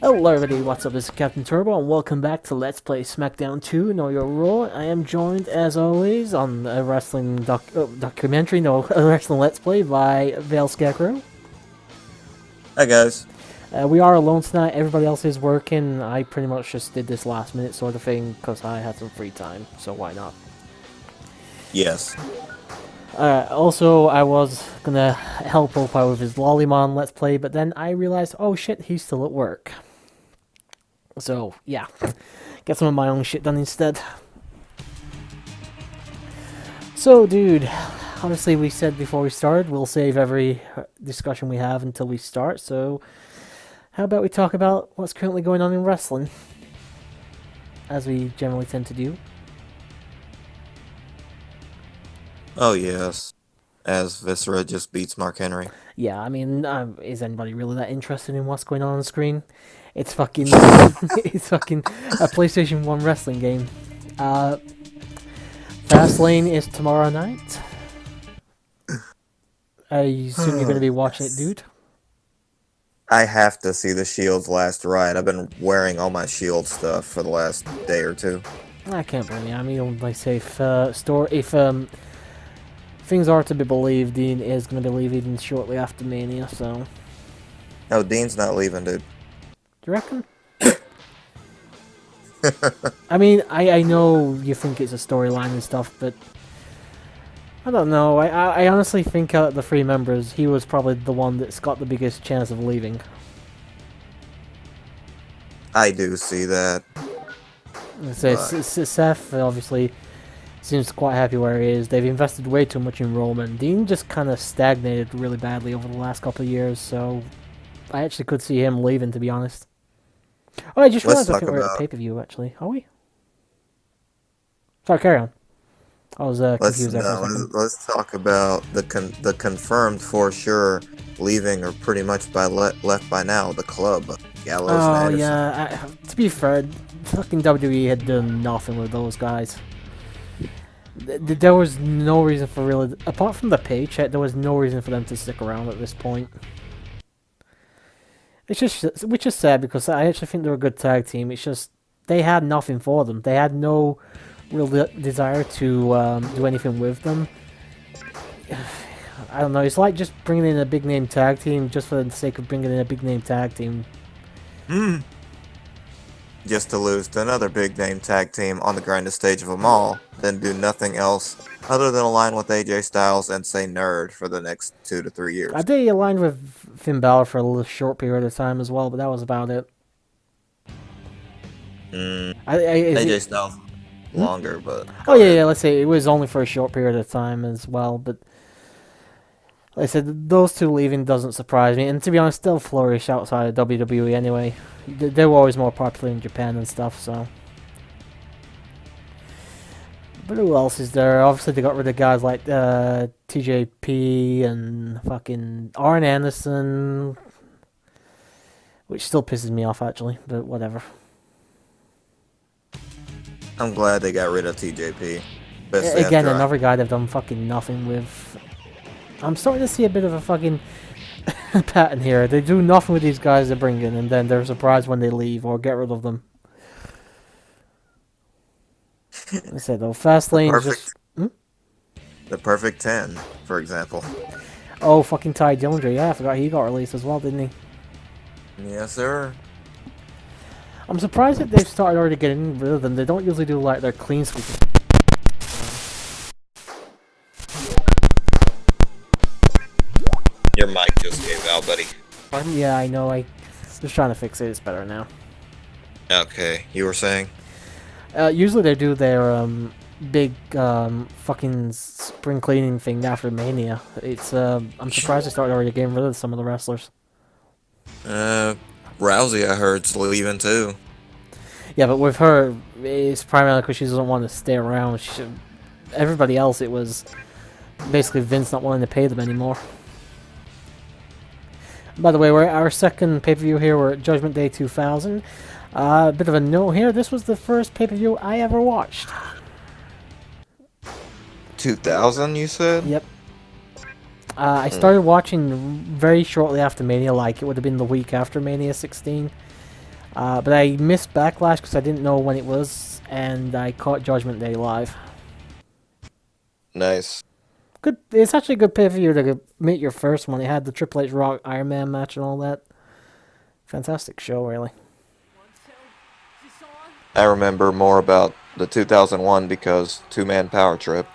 Hello everybody, what's up? This is Captain Turbo, and welcome back to Let's Play Smackdown 2, Know Your Role. I am joined, as always, on a wrestling documentary, no, a wrestling Let's Play by Vale Scarecrow. Hi guys. We are alone tonight, everybody else is working. I pretty much just did this last minute sort of thing, because I had some free time, so why not? Yes. Also, I was gonna help Opie with his Lollymon Let's Play, but then I realized, oh shit, he's still at work. So, yeah. Get some of my own shit done instead. So, dude, obviously we said before we started, we'll save every discussion we have until we start, so how about we talk about what's currently going on in wrestling? As we generally tend to do. Oh yes. As Viscera just beats Mark Henry. Yeah, I mean, is anybody really that interested in what's going on the screen? It's fucking, it's fucking a PlayStation 1 wrestling game. Fastlane is tomorrow night. I assume you're going to be watching it, dude? I have to see the Shield's last ride. I've been wearing all my Shield stuff for the last day or two. I can't blame you. I mean, like, say, if things are to be believed, Dean is going to be leaving shortly after Mania, so... No, Dean's not leaving, dude. Do you reckon? I mean, I know you think it's a storyline and stuff, but... I don't know. I honestly think out of the three members, he was probably the one that's got the biggest chance of leaving. I do see that. So Seth obviously seems quite happy where he is. They've invested way too much in Roman. Dean just kind of stagnated really badly over the last couple of years, so I actually could see him leaving, to be honest. Oh, I just realized I think we're at a pay-per-view, actually. Are we? Sorry, carry on. I was confused there for a second. Let's talk about the confirmed for sure leaving, or pretty much left by now, the club. Gallows and Anderson. Yeah. To be fair, fucking WWE had done nothing with those guys. There was no reason for really, apart from the paycheck, there was no reason for them to stick around at this point. It's just, which is sad because I actually think they're a good tag team. It's just they had nothing for them. They had no real desire to do anything with them. I don't know. It's like just bringing in a big name tag team just for the sake of bringing in a big name tag team. Just to lose to another big name tag team on the grandest stage of them all, then do nothing else other than align with AJ Styles and say nerd for the next 2 to 3 years. I did align with Finn Balor for a little short period of time as well, but that was about it. AJ Styles longer, but... Oh yeah, let's say it was only for a short period of time as well, but... Like I said, those two leaving doesn't surprise me, and to be honest, they'll flourish outside of WWE anyway. They were always more popular in Japan and stuff, so... But who else is there? Obviously, they got rid of guys like TJP and fucking Arn Anderson, which still pisses me off, actually, but whatever. I'm glad they got rid of TJP. Again, another guy they've done fucking nothing with. I'm starting to see a bit of a fucking pattern here. They do nothing with these guys they bring in, and then they're surprised when they leave or get rid of them. I said though, Fastlane just... The Perfect 10, for example. Oh, fucking Ty Dillinger. Yeah, I forgot he got released as well, didn't he? Yes, sir. I'm surprised that they've started already getting rid of them. They don't usually do like their clean sweep. Your mic just gave out, buddy. Yeah, I know. I was trying to fix it. It's better now. Okay, you were saying? Usually they do their big fucking spring cleaning thing after Mania. It's I'm surprised they started already getting rid of some of the wrestlers. Rousey, I heard, is leaving too. Yeah, but with her, it's primarily because she doesn't want to stay around. Everybody else, it was basically Vince not wanting to pay them anymore. By the way, we're at our second pay-per-view here. We're at Judgment Day 2000. A bit of a note here. This was the first pay-per-view I ever watched. 2000, you said? Yep. I started watching very shortly after Mania, like it would have been the week after Mania 16. But I missed Backlash because I didn't know when it was, and I caught Judgment Day live. Nice. Good. It's actually a good pay-per-view to meet your first one. It had the Triple H Rock Iron Man match and all that. Fantastic show, really. I remember more about the 2001 because two-man power trip.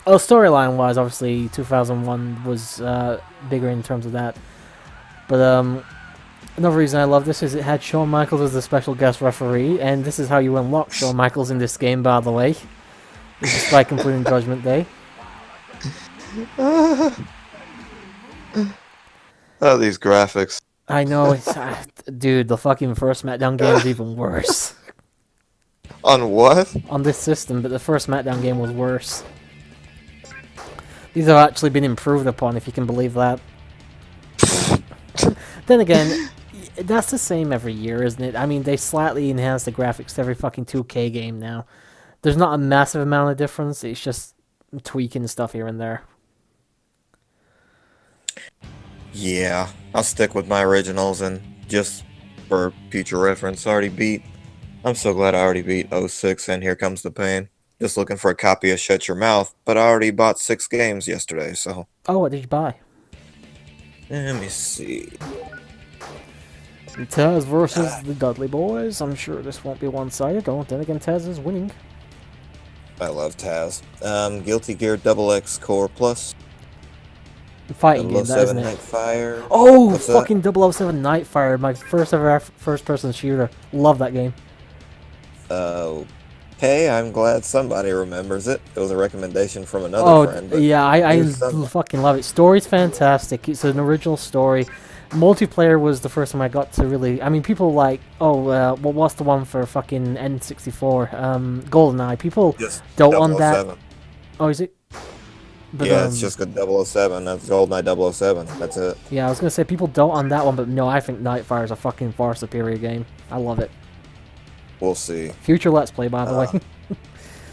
Oh, storyline-wise, obviously, 2001 was bigger in terms of that. But another reason I love this is it had Shawn Michaels as the special guest referee, and this is how you unlock Shawn Michaels in this game, by the way. Despite completing Judgment Day. Oh, these graphics. I know, it's, dude, the fucking first SmackDown game is even worse. On what? On this system, but the first SmackDown game was worse. These have actually been improved upon, if you can believe that. Then again, that's the same every year, isn't it? I mean, they slightly enhance the graphics to every fucking 2K game now. There's not a massive amount of difference, it's just tweaking stuff here and there. Yeah, I'll stick with my originals, and just for future reference, I'm so glad I already beat 06 and Here Comes the Pain. Just looking for a copy of Shut Your Mouth, but I already bought 6 games yesterday, so... Oh, what did you buy? Let me see. Taz versus the Dudley Boys. I'm sure this won't be one-sided, though. Then again, Taz is winning. I love Taz. Guilty Gear XX Core Plus. Fighting game, that isn't it? Nightfire. Oh, What's fucking 007 Nightfire, my first ever first-person shooter. Love that game. Hey, I'm glad somebody remembers it. It was a recommendation from another friend. Oh, yeah, I fucking love it. Story's fantastic. It's an original story. Multiplayer was the first time I got to really... I mean, people like... what's the one for fucking N64? GoldenEye. People just don't on that... 007. Oh, is it? But, yeah, it's just got 007. That's GoldenEye 007. That's it. Yeah, I was going to say people don't on that one, but no, I think Nightfire is a fucking far superior game. I love it. We'll see. Future Let's Play, by the way.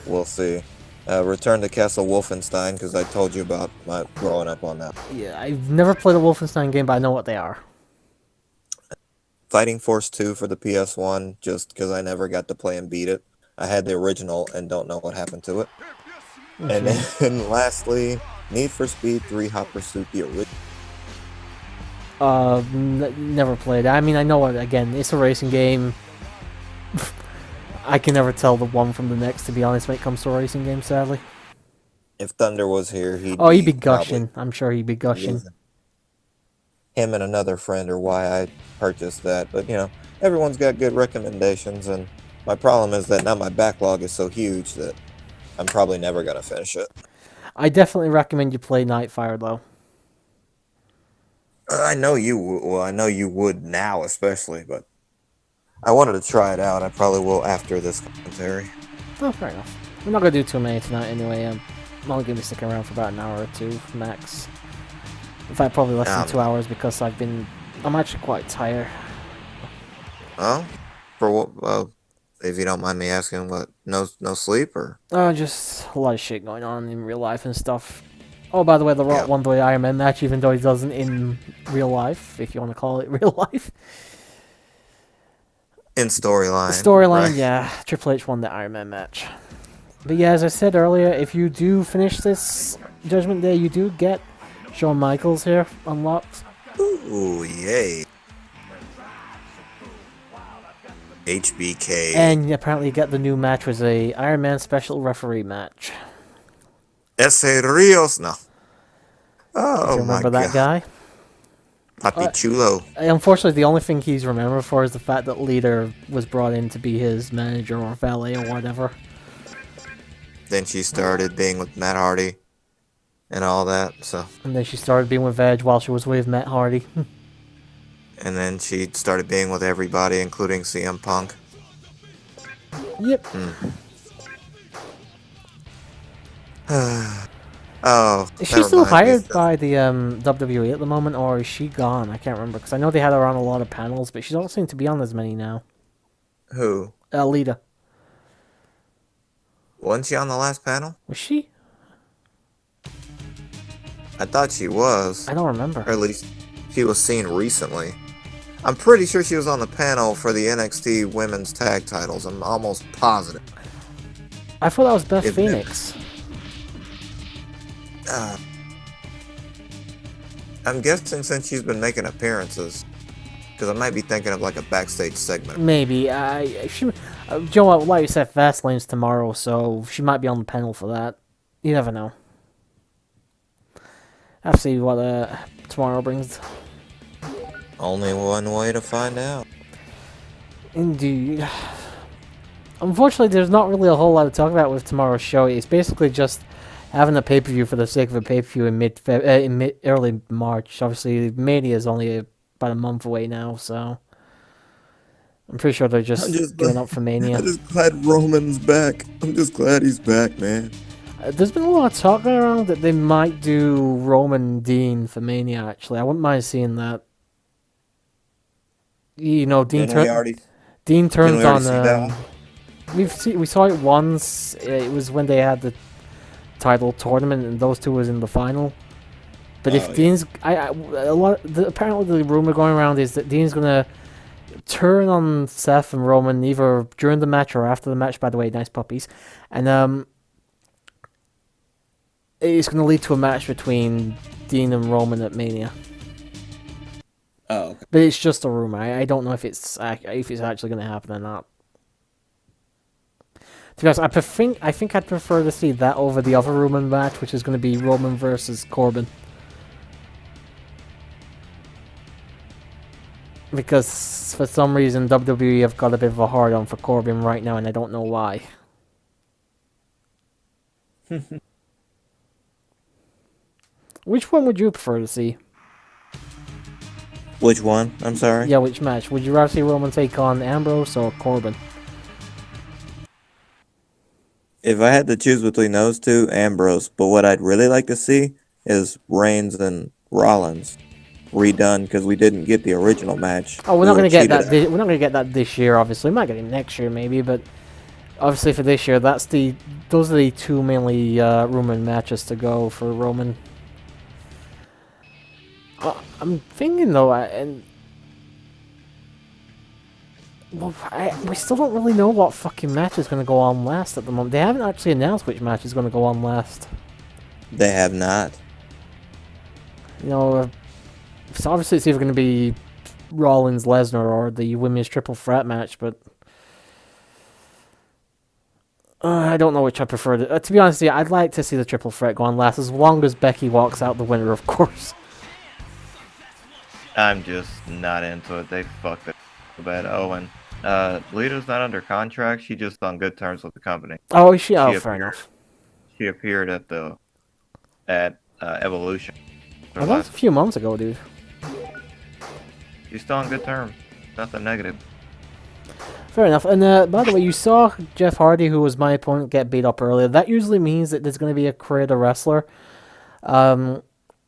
We'll see. Return to Castle Wolfenstein, because I told you about my growing up on that. Yeah, I've never played a Wolfenstein game, but I know what they are. Fighting Force 2 for the PS1, just because I never got to play and beat it. I had the original and don't know what happened to it. And then lastly, Need for Speed 3 Hot Pursuit, the original. Never played it. I mean, I know it, again, it's a racing game. I can never tell the one from the next, to be honest, when it comes to a racing game, sadly. If Thunder was here, he'd be gushing. I'm sure he'd be gushing. Him and another friend are why I purchased that. But, you know, everyone's got good recommendations, and my problem is that now my backlog is so huge that I'm probably never going to finish it. I definitely recommend you play Nightfire, though. I know you would now, especially, but I wanted to try it out. I probably will after this commentary. Oh, fair enough. We're not going to do too many tonight anyway. I'm only going to be sticking around for about an hour or two, max. In fact, probably less than 2 hours because I'm actually quite tired. Oh? For what? If you don't mind me asking, what? No sleep, or? Just a lot of shit going on in real life and stuff. Oh, by the way, The Rock won the Iron Man match, even though he doesn't in real life, if you want to call it real life. In storyline. Storyline, right? yeah. Triple H won the Iron Man match. But yeah, as I said earlier, if you do finish this Judgment Day, you do get Shawn Michaels here unlocked. Ooh, yay. HBK. And apparently you get the new match was a Iron Man special referee match. Ese Rios, no. Oh, if you remember that guy? Papi Chulo. Unfortunately, the only thing he's remembered for is the fact that Lita was brought in to be his manager or valet or whatever. Then she started being with Matt Hardy and all that, so. And then she started being with Edge while she was with Matt Hardy. And then she started being with everybody, including CM Punk. Yep. Oh, is she still hired by the WWE at the moment, or is she gone? I can't remember, because I know they had her on a lot of panels, but she don't seem to be on as many now. Who? Lita. Wasn't she on the last panel? Was she? I thought she was. I don't remember. Or at least she was seen recently. I'm pretty sure she was on the panel for the NXT Women's Tag Titles. I'm almost positive. I thought that was Beth If- Phoenix. Uh, I'm guessing since she's been making appearances, because I might be thinking of like a backstage segment. Maybe. Joe, like you said, Fastlane's tomorrow, so she might be on the panel for that. You never know. I'll see what tomorrow brings. Only one way to find out. Indeed. Unfortunately, there's not really a whole lot to talk about with tomorrow's show. It's basically just having a pay-per-view for the sake of a pay-per-view in early March. Obviously, Mania is only about a month away now, so I'm pretty sure they're just giving up for Mania. I'm just glad Roman's back. I'm just glad he's back, man. There's been a lot of talk going around that they might do Roman Dean for Mania, actually. I wouldn't mind seeing that. You know, Dean turns on... we saw it once. It was when they had the title tournament, and those two was in the final. But if Dean's... apparently the rumor going around is that Dean's going to turn on Seth and Roman either during the match or after the match. By the way, nice puppies. And it's going to lead to a match between Dean and Roman at Mania. Oh, okay. But it's just a rumor. I don't know if it's actually going to happen or not. To be honest, I think I'd prefer to see that over the other Roman match, which is going to be Roman versus Corbin. Because for some reason WWE have got a bit of a hard on for Corbin right now, and I don't know why. Which one would you prefer to see? Which one? I'm sorry? Yeah, which match? Would you rather see Roman take on Ambrose or Corbin? If I had to choose between those two, Ambrose. But what I'd really like to see is Reigns and Rollins redone, because we didn't get the original match. Oh, we're not going to get that. We're not going to get that this year. Obviously, we might get it next year, maybe. But obviously, for this year, those are the two mainly Roman matches to go for Roman. I'm thinking though, we still don't really know what fucking match is going to go on last at the moment. They haven't actually announced which match is going to go on last. They have not. You know, so obviously it's either going to be Rollins, Lesnar, or the women's triple threat match, but I don't know which I prefer. To be honest, yeah, I'd like to see the triple threat go on last, as long as Becky walks out the winner, of course. I'm just not into it. They fucked it bad. Oh, and Lita's not under contract. She's just on good terms with the company. Oh, is she? Oh, fair enough. She appeared at Evolution. Oh, that was a few months ago, dude. She's still on good terms. Nothing negative. Fair enough. And by the way, you saw Jeff Hardy, who was my opponent, get beat up earlier. That usually means that there's going to be a creator wrestler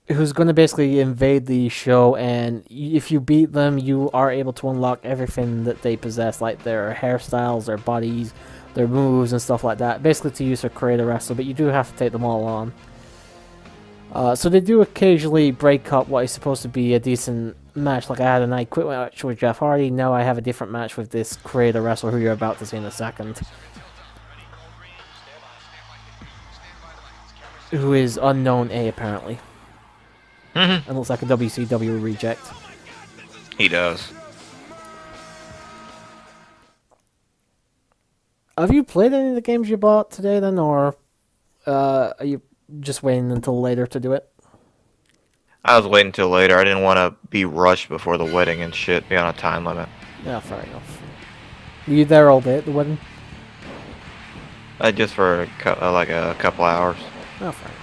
who's going to basically invade the show, and if you beat them, you are able to unlock everything that they possess, like their hairstyles, their bodies, their moves, and stuff like that. Basically to use for creator wrestler, but you do have to take them all on. So they do occasionally break up what is supposed to be a decent match. Like I had a night quit match with Jeff Hardy. Now I have a different match with this creator wrestler who you're about to see in a second, who is unknown A apparently. And looks like a WCW reject. He does. Have you played any of the games you bought today then, or are you just waiting until later to do it? I was waiting until later. I didn't want to be rushed before the wedding and shit, be on a time limit. Yeah, fair enough. Were you there all day at the wedding? Just for like a couple hours. Oh, fair enough.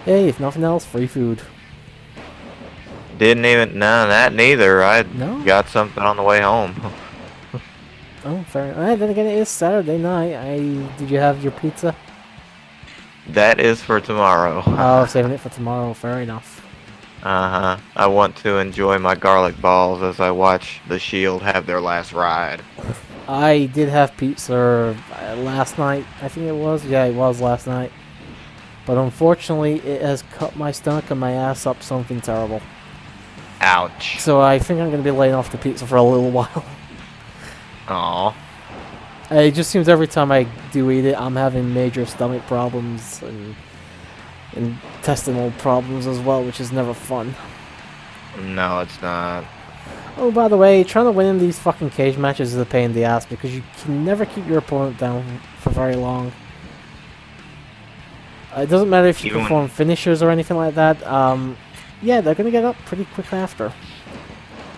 Hey, if nothing else, free food. Didn't even, none of that neither. I No? got something on the way home. Oh, fair enough. Then again, it is Saturday night. Did you have your pizza? That is for tomorrow. Oh, saving it for tomorrow. Fair enough. Uh-huh. I want to enjoy my garlic balls as I watch The Shield have their last ride. I did have pizza last night, I think it was. Yeah, it was last night. But unfortunately, it has cut my stomach and my ass up something terrible. Ouch. So I think I'm going to be laying off the pizza for a little while. Aw. It just seems every time I do eat it, I'm having major stomach problems and intestinal problems as well, which is never fun. No, it's not. Oh, by the way, trying to win in these fucking cage matches is a pain in the ass because you can never keep your opponent down for very long. It doesn't matter if you Even when- perform finishers or anything like that. Yeah, they're gonna get up pretty quick after.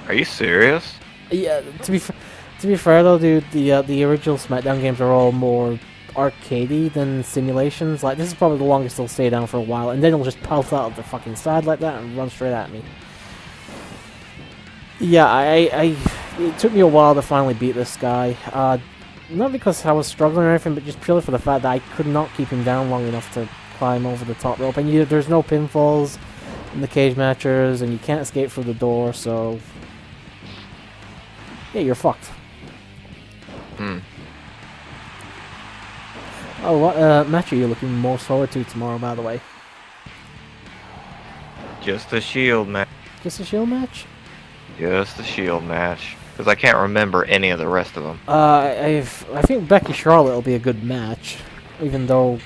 Are you serious? Yeah, to be fair though, dude, the original SmackDown games are all more arcadey than simulations. Like, this is probably the longest they'll stay down for a while, and then they'll just pout out of the fucking side like that and run straight at me. Yeah, it took me a while to finally beat this guy. Not because I was struggling or anything, but just purely for the fact that I could not keep him down long enough to climb over the top rope. And there's no pinfalls in the cage matches, and you can't escape through the door, so yeah, you're fucked. Hmm. Oh, what match are you looking most forward to tomorrow, by the way? Just a Shield match. Just a Shield match? Just a Shield match. Because I can't remember any of the rest of them. I think Becky Charlotte will be a good match, even though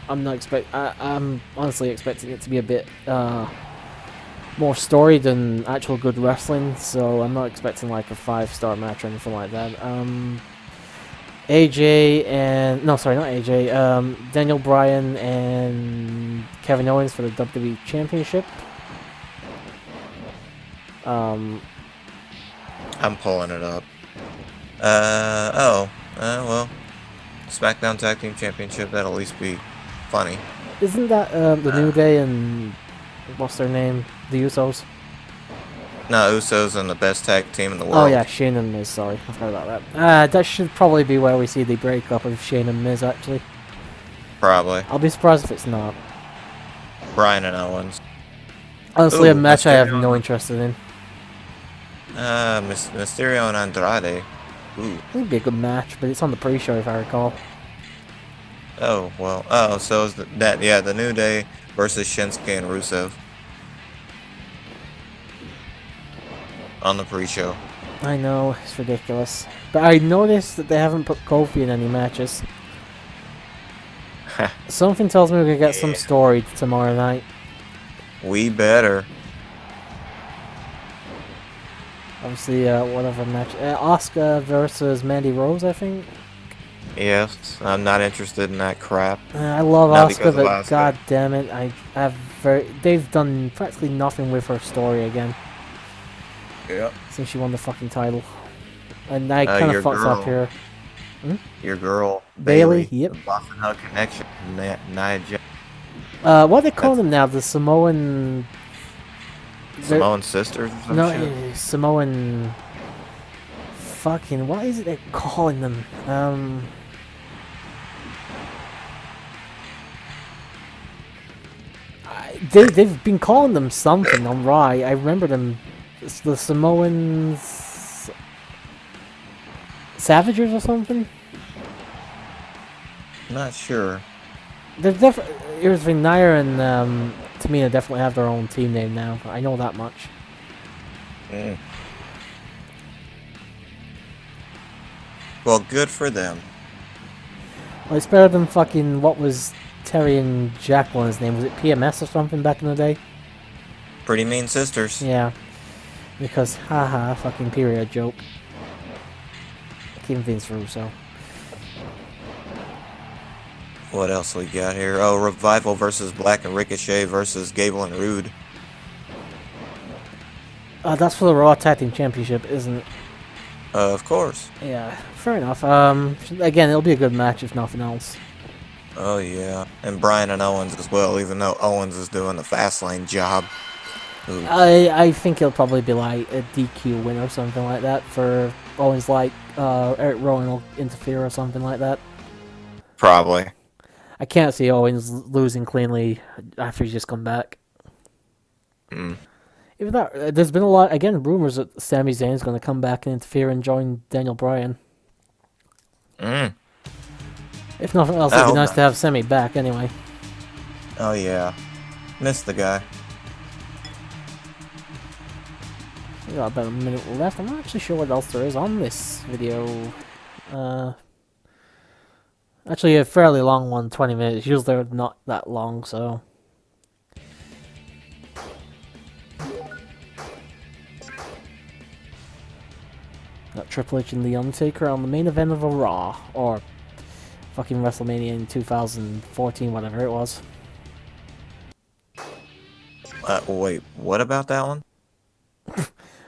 I'm honestly expecting it to be a bit more story than actual good wrestling, so I'm not expecting like a 5-star match or anything like that. AJ and no, sorry, not AJ. Daniel Bryan and Kevin Owens for the WWE Championship. I'm pulling it up. Well, SmackDown Tag Team Championship, that'll at least be funny. Isn't that the New Day and what's their name? The Usos? No, Usos and the best tag team in the world. Oh yeah, Shane and Miz, sorry. I forgot about that. That should probably be where we see the breakup of Shane and Miz, actually. Probably. I'll be surprised if it's not. Bryan and Owens. Honestly, a Ooh, match I have Mysterio. no interest in. Mysterio and Andrade. Ooh. It'd be a good match, but it's on the pre-show if I recall. Oh, well. Oh, so is the New Day versus Shinsuke and Rusev. On the pre-show. I know, it's ridiculous. But I noticed that they haven't put Kofi in any matches. Something tells me we're gonna get some story tomorrow night. We better. Obviously, whatever match. Asuka versus Mandy Rose, I think. Yes, I'm not interested in that crap. I love Not Asuka, because of but Asuka. god damn it, they've done practically nothing with her story again Yeah. since she won the fucking title, and I kind your of fucks up girl. here. Your girl, Bayley, Bayley. yep. The Boston Hug Connection. Nia Jax. What they call them now? The Samoan. Samoan sisters or some No, shit? Samoan. Fucking, what is it they're calling them? They've been calling them something on Raw. I remember them. It's the Samoans. Savagers or something? Not sure. They're definitely. Here's Nia and Tamina definitely have their own team name now. I know that much. Mm. Well, good for them. Well, it's better than fucking what was Terry and Jacqueline's name. Was it PMS or something back in the day? Pretty mean sisters. Yeah. Because, haha, fucking period joke. Keep Vince Russo. What else we got here? Oh, Revival versus Black and Ricochet versus Gable and Rude. That's for the Raw Tag Team Championship, isn't it? Of course. Yeah, fair enough. Again, it'll be a good match if nothing else. Oh, yeah. And Bryan and Owens as well, even though Owens is doing the Fastlane job. Ooh. I think it'll probably be like a DQ win or something like that for Owens, like Eric Rowan will interfere or something like that. Probably. I can't see Owens losing cleanly after he's just come back. Mm. Even that, there's been a lot, again, rumors that Sami Zayn's going to come back and interfere and join Daniel Bryan. Mm. If nothing else, it'd be nice to have Sami back anyway. Oh, yeah. Missed the guy. We got about a minute left. I'm not actually sure what else there is on this video. Actually, a fairly long one, 20 minutes. Usually they're not that long, so. Got Triple H and The Undertaker on the main event of a Raw, or fucking WrestleMania in 2014, whatever it was. Wait, what about that one?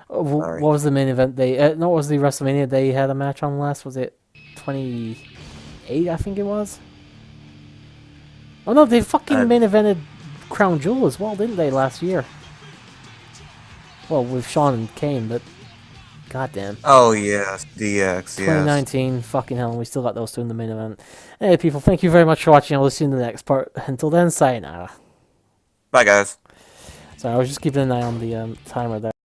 What was the main event they? No, what was the WrestleMania they had a match on last? Was it 28? I think it was. Oh no, they fucking main evented Crown Jewel as well, didn't they, last year? Well, with Shawn and Kane, but goddamn. Oh yes, DX. 2019, yes. fucking hell, we still got those two in the main event. Hey people, thank you very much for watching. I'll see you in the next part. Until then, sayonara. Bye guys. Sorry, I was just keeping an eye on the timer there.